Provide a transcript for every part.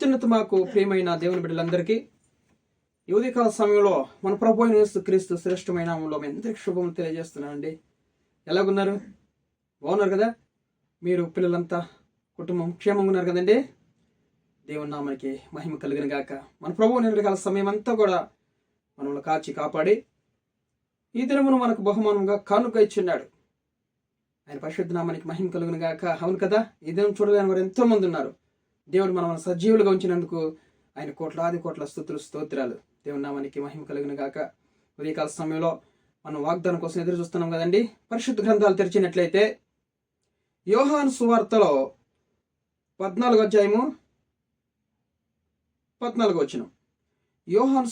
అత్యున్నత మాకు ప్రియమైన దేవుని బిడ్డలందరికీ ఈ ఉదయకాల సమయంలో మన ప్రభు అయిన యేసుక్రీస్తు శ్రేష్టమైన నామములో మీ అందరికీ శుభములు తెలియజేస్తున్నానండి. ఎలాగున్నారు? బాగున్నారు కదా? మీరు పిల్లలంతా కుటుంబం క్షేమంగా ఉన్నారు కదండి? దేవుని నామానికి మహిమ కలిగిన గాక. మన ప్రభు నిన్నటి సమయం అంతా కూడా మనల్ని కాచి కాపాడి ఈ దినమును మనకు బహుమానంగా కానుక ఇచ్చున్నాడు. ఆయన పరిశుద్ధ నామానికి మహిమ కలుగును గాక. అవును కదా, ఈ దినం చూడలేని వారు ఎంతో మంది ఉన్నారు. దేవుడు మనం సజీవులుగా ఉంచినందుకు ఆయన కోట్ల స్తుతులు స్తోత్రాలు. దేవుని నామానికి మహిమ కలుగును గాక. ఉదయకాల సమయంలో మనం వాగ్దానం కోసం ఎదురు చూస్తున్నాం కదండి. పరిశుద్ధ గ్రంథాలు తెరిచినట్లయితే యోహాను సువార్తలో 14వ అధ్యాయము 14వ వచనం. యోహాను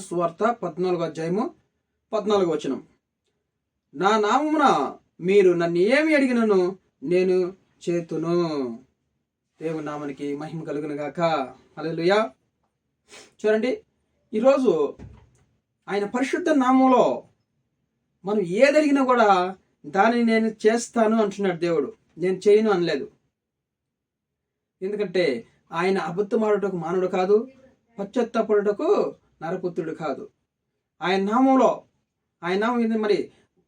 సువార్త 14వ అధ్యాయము 14వ వచనం. నా నామమున మీరు నన్ను ఏమి అడిగినను నేను చేతును. దేవుని నామానికి మహిమ కలుగును గాక. హల్లెలూయా. చూడండి, ఈరోజు ఆయన పరిశుద్ధ నామంలో మనం ఏదడిగినా కూడా దానిని నేను చేస్తాను అంటున్నాడు దేవుడు. నేను చేయను అనలేదు. ఎందుకంటే ఆయన అబద్ధమాడుటకు మానవుడు కాదు, పశ్చాత్తాపడుటకు నరపుత్రుడు కాదు. ఆయన నామంలో, ఆయన నామం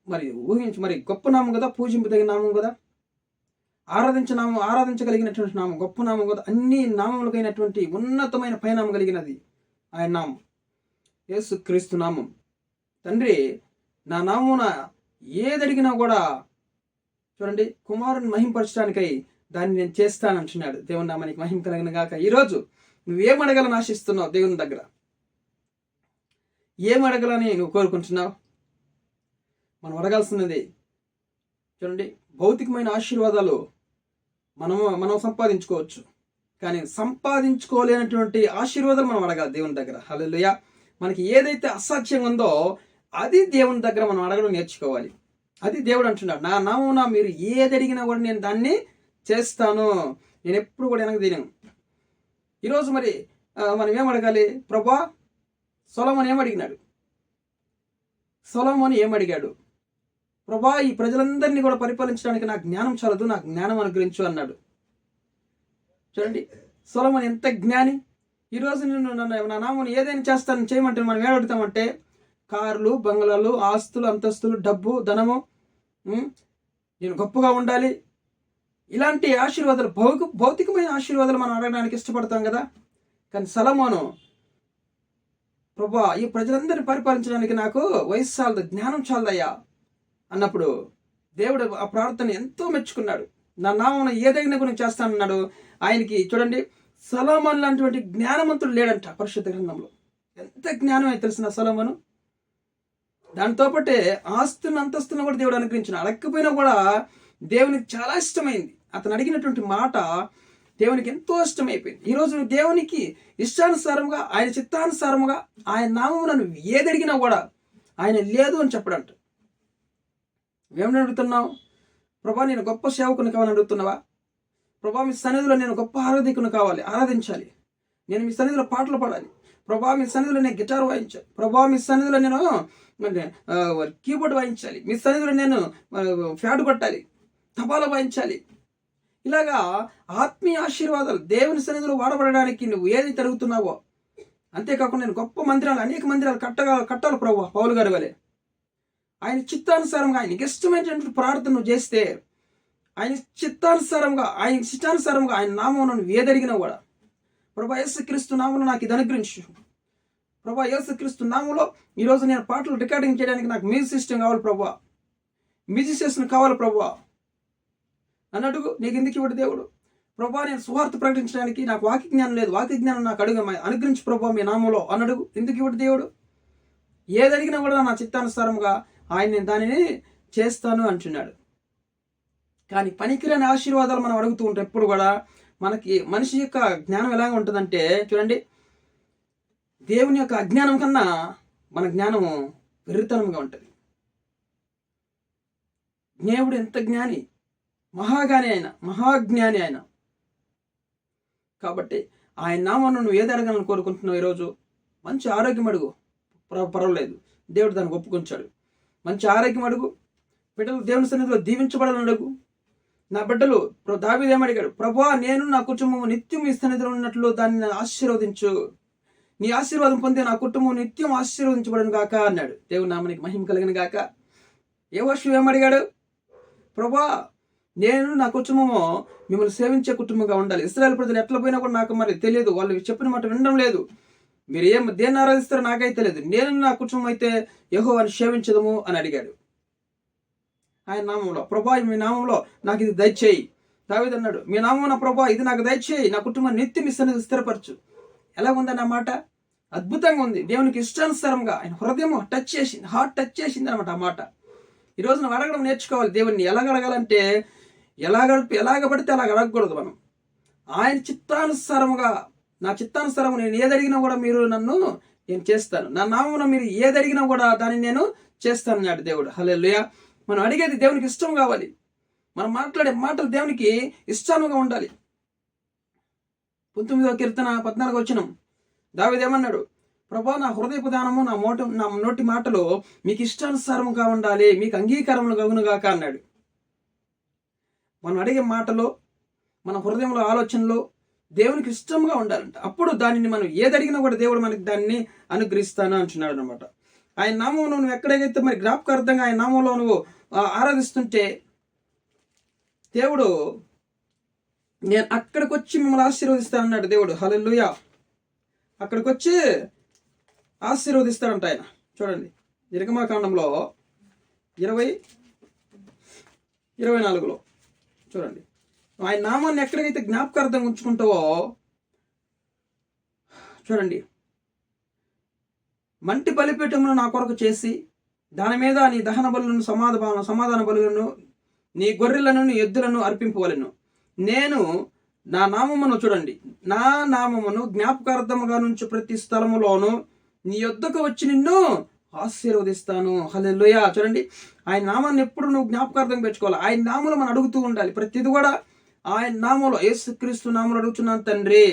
మరి ఊహించి, మరి గొప్ప నామం కదా, పూజింపదగిన నామం కదా, ఆరాధించగలిగినటువంటి నామం, గొప్ప నామం కదా, అన్ని నామములకైనటువంటి ఉన్నతమైన పైనామం కలిగినది ఆయన నామం, యేసుక్రీస్తు నామం. తండ్రి నా నామమున ఏదడిగినా కూడా చూడండి కుమారుని మహింపరచడానికై దాన్ని నేను చేస్తానంటున్నాడు. దేవుని నామానికి మహిమ కలిగిన గాక. ఈరోజు నువ్వేం అడగాలని ఆశిస్తున్నావు? దేవుని దగ్గర ఏం అడగాలని నువ్వు కోరుకుంటున్నావు? మనం అడగాల్సినది చూడండి, భౌతికమైన ఆశీర్వాదాలు మనం సంపాదించుకోవచ్చు, కానీ సంపాదించుకోలేనటువంటి ఆశీర్వాదాలు మనం అడగాలి దేవుని దగ్గర. హల్లెలూయా. మనకి ఏదైతే అసాధ్యంగా ఉందో అది దేవుని దగ్గర మనం అడగడం నేర్చుకోవాలి. అది దేవుడు అంటున్నాడు, నా నామమున మీరు ఏది అడిగినా కూడా నేను దాన్ని చేస్తాను. నేను ఎప్పుడు కూడా వెనక తినను. ఈరోజు మనం ఏం అడగాలి? ప్రభా, సొలొమోను ఏమడిగాడు? ప్రభా, ఈ ప్రజలందరినీ కూడా పరిపాలించడానికి నాకు జ్ఞానం చాలదు, నాకు జ్ఞానం అనుగ్రహించు అన్నాడు. చూడండి, సొలొమోను ఎంత జ్ఞాని. ఈరోజు నా నామమును ఏదైనా చేస్తాను చేయమంటే మనం ఏం అడుగుతామంటే కార్లు, బంగ్లాలు, ఆస్తులు, అంతస్తులు, డబ్బు, ధనము, నేను గొప్పగా ఉండాలి, ఇలాంటి ఆశీర్వాదాలు, భౌతికమైన ఆశీర్వాదాలు మనం అడగడానికి ఇష్టపడతాం కదా. కానీ సొలొమోను, ప్రభా, ఈ ప్రజలందరినీ పరిపాలించడానికి నాకు వయస్సు చాలదు, జ్ఞానం చాలదయ్యా అన్నప్పుడు దేవుడు ఆ ప్రార్థన ఎంతో మెచ్చుకున్నాడు. నా నామమున ఏదైనా కూడా చేస్తానన్నాడు. ఆయనకి చూడండి, సొలొమోను లాంటి జ్ఞానవంతుడు లేడంట పరిశుద్ధ గ్రంథంలో. ఎంత జ్ఞానమే తెలిసిన సొలొమోను. దానితో పాటే ఆస్తులను, అంతస్తులను కూడా దేవుడు అనుగ్రహించిన. అడగకపోయినా కూడా దేవునికి చాలా ఇష్టమైంది. అతను అడిగినటువంటి మాట దేవునికి ఎంతో ఇష్టమైపోయింది. ఈరోజు దేవునికి ఇష్టానుసారంగా, ఆయన చిత్తానుసారముగా ఆయన నామమున నువ్వు ఏది అడిగినా కూడా ఆయన లేదు అని చెప్పడంట. ఏమని అడుగుతున్నావు? ప్రభా, నేను గొప్ప సేవకుని కావాలని అడుగుతున్నావా? ప్రభా, మీ సన్నిధిలో నేను గొప్ప ఆరాధికుని కావాలి, ఆరాధించాలి, నేను మీ సన్నిధిలో పాటలు పాడాలి, ప్రభా మీ సన్నిధిలో నేను గిటార్ వాయించాలి, ప్రభా మీ సన్నిధిలో నేను కీబోర్డ్ వాయించాలి, మీ సన్నిధిలో నేను ఫ్యాడ్ కొట్టాలి, తపాలా వాయించాలి. ఇలాగా ఆత్మీయ ఆశీర్వాదాలు దేవుని సన్నిధిలో వాడబడడానికి నువ్వు ఏదైతే అడుగుతున్నావో, అంతేకాకుండా నేను గొప్ప మందిరాలు, అనేక మందిరాలు కట్టాలి ప్రభు, పౌలు గారి వలె. ఆయన చిత్తానుసారంగా, ఆయనకి ఇష్టమైనటువంటి ప్రార్థన నువ్వు చేస్తే, ఆయన చిత్తానుసారంగా ఆయన నామం నువ్వు ఏదడిగినా కూడా, ప్రభా యేసుక్రీస్తు నామములో నాకు ఇది అనుగ్రహించు, ప్రభా యేసుక్రీస్తు నామములో ఈరోజు నేను పాటలు రికార్డింగ్ చేయడానికి నాకు మ్యూజిక్ సిస్టమ్ కావాలి ప్రభా, మ్యూజిషియన్ కావాలి ప్రభా అని అడుగు. నీకు ఎందుకు ఇవ్వడు దేవుడు? ప్రభా, నేను సువార్త ప్రకటించడానికి నాకు వాక్య జ్ఞానం లేదు, వాక్య జ్ఞానం నాకు అనుగ్రహించు ప్రభా మీ నామంలో అని అడుగు. ఎందుకు ఇవ్వడు దేవుడు? ఏదడిగినా కూడా నా చిత్తానుసారంగా ఆయన దానిని చేస్తాను అంటున్నాడు. కానీ పనికిరాని ఆశీర్వాదాలు మనం అడుగుతూ ఉంటాం. ఎప్పుడు కూడా మనకి మనిషి యొక్క జ్ఞానం ఎలాగ ఉంటుందంటే చూడండి, దేవుని యొక్క అజ్ఞానం కన్నా మన జ్ఞానము వెర్రితనంగా ఉంటుంది. దేవుడు ఎంత జ్ఞాని, మహాజ్ఞాని ఆయన. కాబట్టి ఆయన నామమును నువ్వు ఏది అడగాలని కోరుకుంటున్నావు? ఈరోజు మంచి ఆరోగ్యం అడుగు, పర్వాలేదు, దేవుడు దాన్ని ఒప్పుకొంచాడు. మంచి ఆరోగ్యం అడుగు, బిడ్డలు దేవుని సన్నిధిలో దీవించబడాలని అడుగు, నా బిడ్డలు దావీదు ఏమడిగాడు, ప్రభువా నేను నా కుటుంబం నిత్యం ఈ సన్నిధిలో ఉన్నట్లు దాన్ని ఆశీర్వదించు, నీ ఆశీర్వాదం పొందే నా కుటుంబం నిత్యం ఆశీర్వదించబడను గాక అన్నాడు. దేవుని నామానికి మహిమ కలిగిన గాక. యెహోషువ ఏమడిగాడు, ప్రభువా నేను నా కుటుంబము మిమ్మల్ని సేవించే కుటుంబంగా ఉండాలి. ఇశ్రాయేలు ప్రజలు ఎట్లా పోయినా కూడా నాకు మరి తెలియదు, వాళ్ళు చెప్పిన మాట వినడం లేదు, మీరు దేన్ని ఆరాధిస్తారో నాకైతే తెలియదు, నేను నా కుటుంబం అయితే యెహోవాను సేవించదము అని అడిగాడు. ఆయన నామంలో, ప్రభా మీ నామంలో నాకు ఇది దయచేయి. దావీదు అన్నాడు, మీ నామమున ప్రభా ఇది నాకు దయచేయి, నా కుటుంబాన్ని నిత్యం ఇస్తాను స్థిరపరచు. ఎలా ఉందని ఆ మాట? అద్భుతంగా ఉంది. దేవునికి ఇష్టానుసారంగా ఆయన హృదయం టచ్ చేసింది, హార్ట్ టచ్ చేసింది అనమాట ఆ మాట. ఈరోజు నువ్వు అడగడం నేర్చుకోవాలి. దేవుణ్ణి ఎలాగ అడగాలంటే ఎలాగ పడితే అలాగ అడగకూడదు మనం. ఆయన చిత్తానుసారముగా, నా చిత్తానుసారము నేను ఏదడిగినా కూడా మీరు నేను చేస్తాను, నా నామమున మీరు ఏదడిగినా కూడా దాన్ని నేను చేస్తాను అన్నాడు దేవుడు. హల్లెలూయా. మనం అడిగేది దేవునికి ఇష్టం కావాలి, మనం మాట్లాడే మాటలు దేవునికి ఇష్టానుగా ఉండాలి. 19వ కీర్తన 14వ వచనం దావీదు ఏమన్నాడు, ప్రభా నా హృదయపు దానము నా నోటి మాటలు మీకు ఇష్టానుసారముగా ఉండాలి, మీకు అంగీకారములు కగునుగాక అన్నాడు. మనం అడిగే మాటలో, మన హృదయంలో ఆలోచనలో దేవునికి ఇష్టంగా ఉండాలంట. అప్పుడు దానిని మనం ఏదడిగినా కూడా దేవుడు మనకి దాన్ని అనుగ్రహిస్తాను అంటున్నాడు అనమాట. ఆయన నామంలో నువ్వు ఎక్కడైతే మరి జ్ఞాపకార్థంగా ఆయన నామంలో నువ్వు ఆరాధిస్తుంటే దేవుడు నేను అక్కడికి వచ్చి మిమ్మల్ని ఆశీర్వదిస్తానన్నాడు దేవుడు. హల్లెలూయా. అక్కడికి వచ్చి ఆశీర్వదిస్తాడంట ఆయన. చూడండి నిర్గమకాండంలో 20:24 చూడండి, ఆయన నామాన్ని ఎక్కడికైతే జ్ఞాపకార్థం ఉంచుకుంటావో చూడండి, మంటి బలిపీఠమును నా కొరకు చేసి దాని మీద నీ దహన బలులను సమాధాన బలులను నీ గొర్రెలను నీ ఎద్దులను అర్పింపవలెను. నేను నా నామమును చూడండి, నా నామమును జ్ఞాపకార్థముగా నుంచి ప్రతి స్థలములోను నీ యొద్దకు వచ్చి నిన్ను ఆశీర్వదిస్తాను. హల్లెలూయా. చూడండి, ఆయన నామాన్ని ఎప్పుడు నువ్వు జ్ఞాపకార్థం పెంచుకోవాలి. ఆయన నామంలో మనం అడుగుతూ ఉండాలి. ప్రతిది కూడా ఆయన నామంలో, యేసుక్రీస్తు నామంలో అడుగుతున్నాను తండ్రి,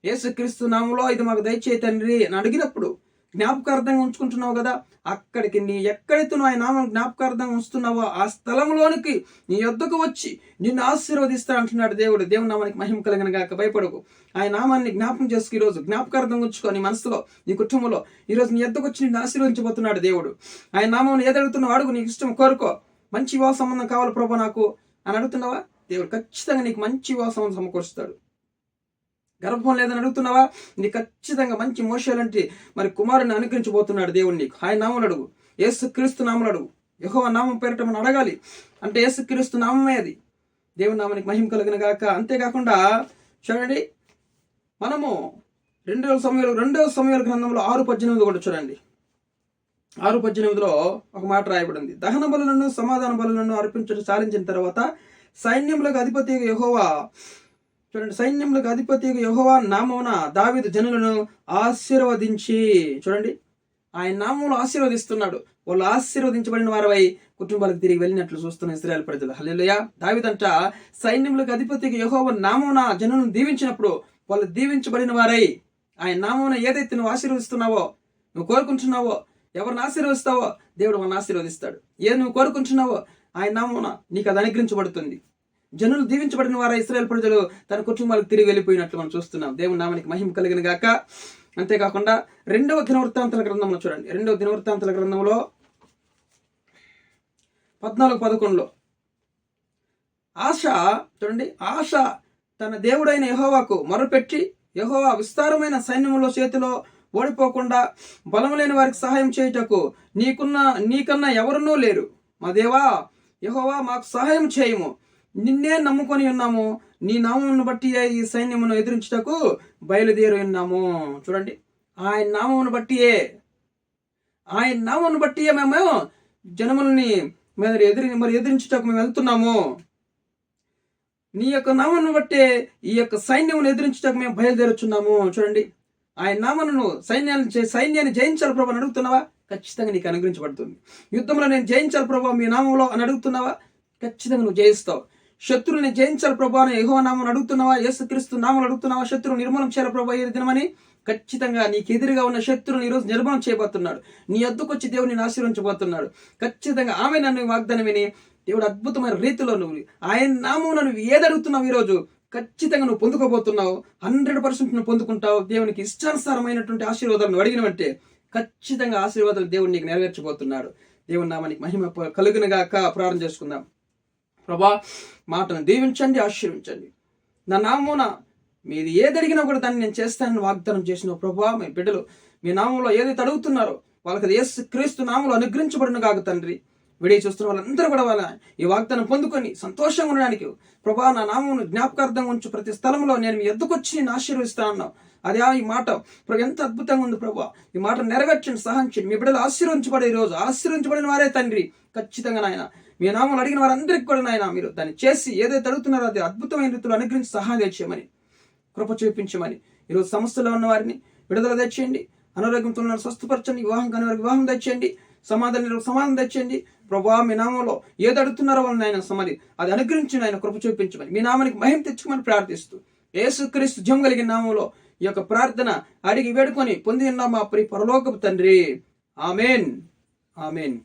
యేసుక్రీస్తు నామంలో ఇది మాకు దయచేయి తండ్రి అని అడిగినప్పుడు జ్ఞాపకార్థంగా ఉంచుకుంటున్నావు కదా, అక్కడికి ఎక్కడైతే నువ్వు ఆయన నామం జ్ఞాపకార్థంగా ఉంచుతున్నావో ఆ స్థలంలోనికి నీ యొద్దకు వచ్చి నిన్ను ఆశీర్వదిస్తా అంటున్నాడు దేవుడు. దేవుని నామానికి మహిమ కలిగిన గాక. భయపడకు. ఆయన నామాన్ని జ్ఞాపకం చేసుకు ఈరోజు జ్ఞాపకార్థంగా ఉంచుకో నీ మనసులో, నీ కుటుంబంలో. ఈరోజు నీ యొద్దకు వచ్చి నిన్ను ఆశీర్వదించబోతున్నాడు దేవుడు. ఆయన నామం ఏదడుగుతున్నావు అడుగు, నీకు ఇష్టం కోరుకో. మంచి వివాహ సంబంధం కావాలి ప్రభు నాకు అని అడుగుతున్నావా, దేవుడు ఖచ్చితంగా నీకు మంచి వివాహ సంబంధం సమకూరుస్తాడు. గర్భం లేదని అడుగుతున్నావా, నీకు ఖచ్చితంగా మంచి మోషేలాంటి మరి కుమారుని అనుగ్రహించబోతున్నాడు దేవుడు నీకు. ఆయన నామం అడుగు, యేసుక్రీస్తు నామం అడుగు. యెహోవా నామం పేరిట మనం అడగాలి అంటే యేసుక్రీస్తు నామమే అది. దేవుని నామానికి మహిమ కలిగిన గాక. అంతేకాకుండా చూడండి, మనము 2వ సమూయేలు గ్రంథంలో 6:18 కూడా చూడండి. 6:18 ఒక మాట రాయబడింది, దహన బలులను సమాధాన బలులను అర్పించడం సాధించిన తర్వాత సైన్యములకు అధిపతి యెహోవా, చూడండి, సైన్యములకు అధిపతి యెహోవా నామమున దావీదు జనులను ఆశీర్వదించి, చూడండి ఆయన నామంలో ఆశీర్వదిస్తున్నాడు. వాళ్ళు ఆశీర్వదించబడిన వారవై కుటుంబాలకు తిరిగి వెళ్ళినట్లు చూస్తున్న ఇశ్రాయేలు ప్రజలు. హల్లెలూయా. దావీదంట సైన్యములకు అధిపతి యెహోవా నామమున జనులను దీవించినప్పుడు వాళ్ళు దీవించబడిన వారై, ఆయన నామమున ఏదైతే నువ్వు ఆశీర్వదిస్తున్నావో, నువ్వు కోరుకుంటున్నావో, ఎవరిని ఆశీర్వదిస్తావో దేవుడు వాళ్ళని ఆశీర్వదిస్తాడు. ఏది నువ్వు కోరుకుంటున్నావో ఆయన నామమున నీకు అది అనుగ్రహించబడుతుంది. జనులు దీవించబడిన వారు ఇశ్రాయేలు ప్రజలు తన కుటుంబాలకు తిరిగి వెళ్ళిపోయినట్లు మనం చూస్తున్నాం. దేవుని నామానికి మహిమ కలిగిన గాక. అంతేకాకుండా 2వ దినవృత్తాంతాల గ్రంథంలో చూడండి, 2వ దినవృత్తాంతాల గ్రంథంలో 14:11 ఆశ, చూడండి, ఆశ తన దేవుడైన యెహోవాకు మొరపెట్టి యెహోవా విస్తారమైన సైన్యములో చేతిలో ఓడిపోకుండా బలము లేని వారికి సహాయం చేయుటకు నీకన్నా ఎవరునూ లేరు. మా దేవా యెహోవా మాకు సహాయం చేయము, నిన్నే నమ్ముకొని ఉన్నాము, నీ నామమును బట్టి ఈ సైన్యమును ఎదిరించుటకు బయలుదేరి ఉన్నాము. చూడండి, ఆయన నామమును బట్టియే మేము జనములని ఎదిరించుటకు మేము వెళ్తున్నాము. నీ యొక్క నామమును బట్టే ఈ యొక్క సైన్యమును ఎదిరించుటకు మేము బయలుదేరుచున్నాము. చూడండి, ఆయన నామమును సైన్యాన్ని జయించాలి ప్రభు అని అడుగుతున్నావా, ఖచ్చితంగా నీకు అనుగ్రహించబడుతుంది. యుద్ధంలో నేను జయించాలి ప్రభు మీ నామంలో అని అడుగుతున్నావా, ఖచ్చితంగా నువ్వు జయిస్తావు. శత్రువుని జయించాలి ప్రభు అని యెహోవా నామం అడుగుతున్నావా, యేసుక్రీస్తు నామం అడుగుతున్నావా, శత్రువు నిర్మూలన చేయాలి ప్రభు ఈ దినమని ఖచ్చితంగా నీకు ఎదురుగా ఉన్న శత్రువుని ఈరోజు నిర్మాణం చేయబోతున్నాడు. నీ వద్దకు దేవుడు నిన్ను ఆశీర్వదించబోతున్నాడు. ఖచ్చితంగా ఆమె నన్ను వాగ్దానం విని దేవుడు అద్భుతమైన రీతిలో నువ్వు ఆయన నామమున నువ్వు ఏది అడుగుతున్నావు ఈరోజు ఖచ్చితంగా నువ్వు పొందుకోబోతున్నావు. 100% నువ్వు పొందుకుంటావు. దేవునికి ఇష్టానుసారమైనటువంటి ఆశీర్వాదాలు నువ్వు అడిగినవంటే ఖచ్చితంగా ఆశీర్వాదాలు దేవుడు నీకు నెరవేర్చబోతున్నాడు. దేవుని నామానికి మహిమ కలుగునుగాక. ప్రార్థన చేసుకుందాం. ప్రభా, మాటను దీవించండి, ఆశీర్వించండి. నా నామమున మీది ఏది అడిగినా కూడా దాన్ని నేను చేస్తానని వాగ్దానం చేసిన ప్రభా, మీ బిడ్డలు మీ నామంలో ఏదైతే అడుగుతున్నారో వాళ్ళకి అది యేసు క్రీస్తు నామంలో అనుగ్రహించబడును కాక తండ్రి. వీడియో చూస్తున్న వాళ్ళందరూ కూడా వాళ్ళ ఈ వాగ్దానం పొందుకొని సంతోషంగా ఉండడానికి ప్రభా, నా నామమును జ్ఞాపకార్థంగా ఉంచు. ప్రతి స్థలంలో నేను మీ ఎద్దుకొచ్చి నేను ఆశీర్వదిస్తాను. అదే ఈ మాట ఎంత అద్భుతంగా ఉంది ప్రభా. ఈ మాట నెరవేర్చండి, సహాయించండి. మీ బిడ్డలు ఆశీర్వించబడే రోజు ఆశీర్వించబడిన వారే తండ్రి. ఖచ్చితంగా నాయన మీ నామములు అడిగిన వారందరికీ కూడా నాయన మీరు దాన్ని చేసి ఏదైతే అడుగుతున్నారో అది అద్భుతమైన రీతిలో అనుగ్రహించి సహాయం తెచ్చేయమని, కృప చూపించమని, ఈరోజు సమస్యలో ఉన్న వారిని విడుదల తెచ్చేయండి. అనారోగ్యంతో ఉన్న స్వస్థపరచండి. వివాహం కాని వారికి వివాహం తెచ్చేయండి. సమాధానం తెచ్చండి. ప్రభా, మీ నామంలో ఏది అడుగుతున్నారో వాళ్ళని ఆయన సమాధి అది అనుగ్రహించి ఆయన కృప చూపించమని, మీ నామానికి మహిమ తెచ్చుకోమని ప్రార్థిస్తూ యేసుక్రీస్తు జయం కలిగిన నామంలో ఈ యొక్క ప్రార్థన అడిగి వేడుకొని పొంది ఉన్నాం మా ప్రియ పరలోకపు తండ్రి. ఆమెన్. ఆమెన్.